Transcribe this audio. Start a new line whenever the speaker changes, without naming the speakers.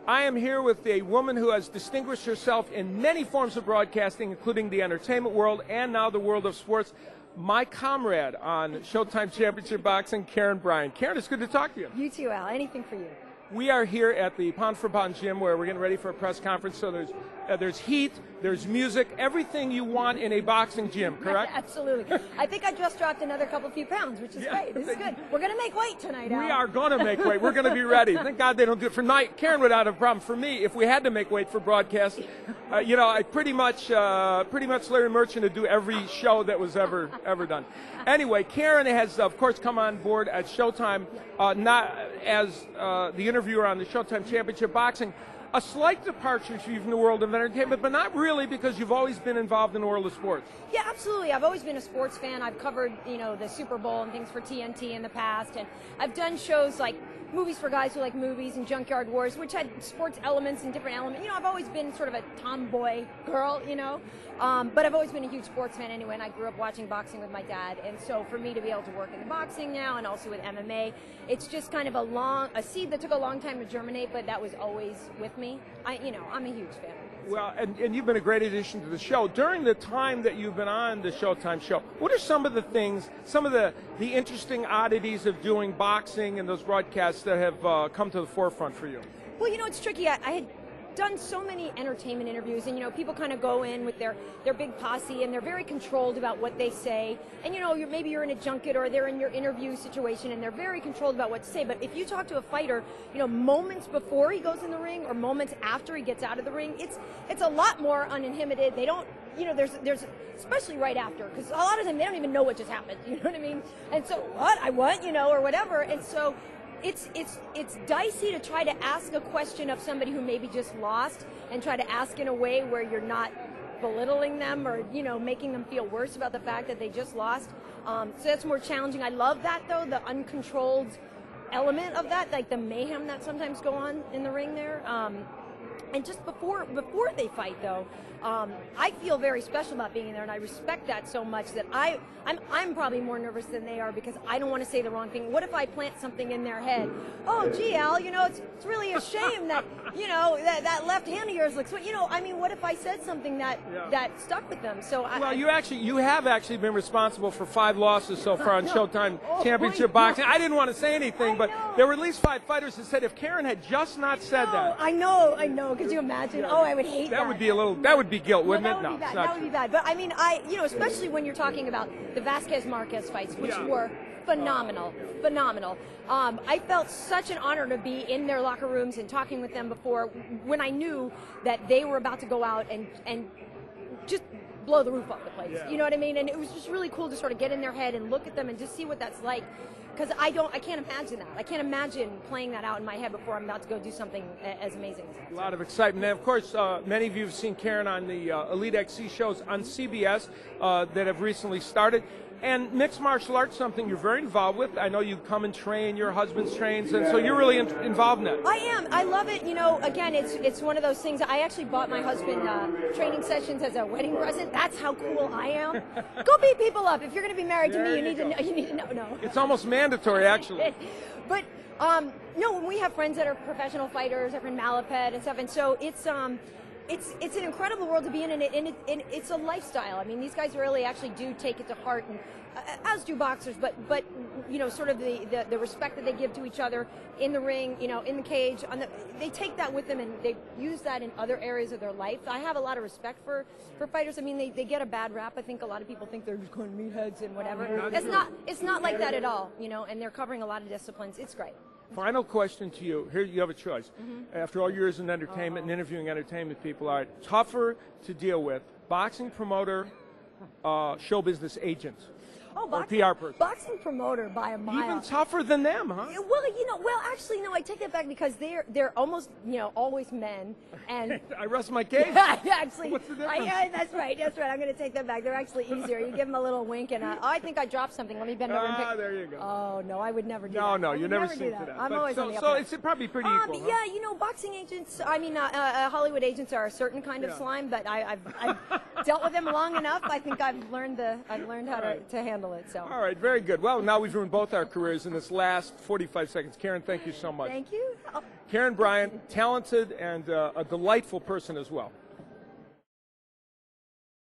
I am here with a woman who has distinguished herself in many forms of broadcasting, including the entertainment world and now the world of sports. My comrade on Showtime Championship Boxing, Karyn Bryant. Karyn, it's good to talk to you.
You too, Al. Anything for you.
We are here at the Pound for Pound gym where we're getting ready for a press conference. So there's heat, there's music, everything you want in a boxing gym, correct?
Absolutely. I think I just dropped another few pounds, which is great. This is good. We're going to make weight tonight, Al.
We are going to make weight. We're going to be ready. Thank God they don't do it for night. Karyn would not have a problem. For me, if we had to make weight for broadcast, I pretty much Larry Merchant to do every show that was ever done. Anyway, Karyn has, of course, come on board at Showtime, not as the interviewer on the Showtime Championship Boxing. A slight departure from the world of entertainment, but not really, because you've always been involved in the world of sports.
Yeah, absolutely. I've always been a sports fan. I've covered, the Super Bowl and things for TNT in the past, and I've done shows like Movies for Guys Who Like Movies and Junkyard Wars, which had sports elements and different elements. I've always been sort of a tomboy girl, but I've always been a huge sports fan anyway, and I grew up watching boxing with my dad, and so for me to be able to work in boxing now and also with MMA, it's just kind of a seed that took a long time to germinate, but that was always with me. I'm a huge fan.
Well, and you've been a great addition to the show. During the time that you've been on the Showtime show, what are some of the things, some of the interesting oddities of doing boxing and those broadcasts that have come to the forefront for you?
Well, it's tricky. I had done so many entertainment interviews, and people kind of go in with their big posse, and they're very controlled about what they say, and maybe you're in a junket or they're in your interview situation and they're very controlled about what to say. But if you talk to a fighter, moments before he goes in the ring or moments after he gets out of the ring, it's a lot more uninhibited. They don't, there's especially right after, because a lot of them they don't even know what just happened, you know what I mean? And so or whatever, and so it's dicey to try to ask a question of somebody who maybe just lost and try to ask in a way where you're not belittling them or, making them feel worse about the fact that they just lost. So that's more challenging. I love that, though, the uncontrolled element of that, like the mayhem that sometimes go on in the ring there. And just before they fight, though, I feel very special about being in there, and I respect that so much that I'm probably more nervous than they are, because I don't want to say the wrong thing. What if I plant something in their head? Oh, gee, Al, it's really a shame that that left hand of yours looks. What if I said something that stuck with them? So
you have actually been responsible for 5 losses so far on Showtime Championship Boxing. I didn't want to say anything, but there were at least 5 fighters that said if Karyn had just not said that.
I know. Could you imagine? Oh, I would hate that.
That would be guilt, wouldn't it?
No, that would be bad. But especially when you're talking about the Vasquez-Marquez fights, which were phenomenal. I felt such an honor to be in their locker rooms and talking with them before, when I knew that they were about to go out and just blow the roof off the place. You know what I mean? And it was just really cool to sort of get in their head and look at them and just see what that's like. Because I can't imagine that. I can't imagine playing that out in my head before I'm about to go do something as amazing as that.
A lot of excitement. And of course, many of you have seen Karyn on the Elite XC shows on CBS that have recently started. And mixed martial arts, something you're very involved with. I know you come and train, your husband trains, and so you're really involved in that.
I am. I love it. Again, it's one of those things. I actually bought my husband training sessions as a wedding present. That's how cool I am. Go beat people up. If you're going to be married to me, you need to know. No.
It's almost mandatory, actually.
But when we have friends that are professional fighters, our friend Malapet and stuff, and so it's an incredible world to be in, and it's a lifestyle. I mean, these guys really actually do take it to heart, and as do boxers. But sort of the respect that they give to each other in the ring, in the cage, they take that with them, and they use that in other areas of their life. I have a lot of respect for fighters. I mean, they get a bad rap. I think a lot of people think they're just going meatheads and whatever. It's not like that at all. And they're covering a lot of disciplines. It's great.
Final question to you. Here you have a choice. After all years in entertainment and interviewing entertainment people, are tougher to deal with, boxing promoter, show business agent? Or PR person.
Boxing promoter by a mile.
Even tougher than them, huh?
Well, actually, no. I take that back, because they're almost, always men. And
I rest my case.
Actually,
what's the difference?
That's right. I'm going to take that back. They're actually easier. You give them a little wink, and I think I dropped something. Let me bend over and pick.
There you go.
Oh no, I would never do that.
No, you never seem to that.
I'm always on the
so it's probably pretty equal.
Yeah, boxing agents. I mean, Hollywood agents are a certain kind of slime, but dealt with them long enough. I think I've learned how to handle it. So.
All right, very good. Well, now we've ruined both our careers in this last 45 seconds. Karyn, thank you so much.
Thank you.
Karyn Bryant, talented and a delightful person as well.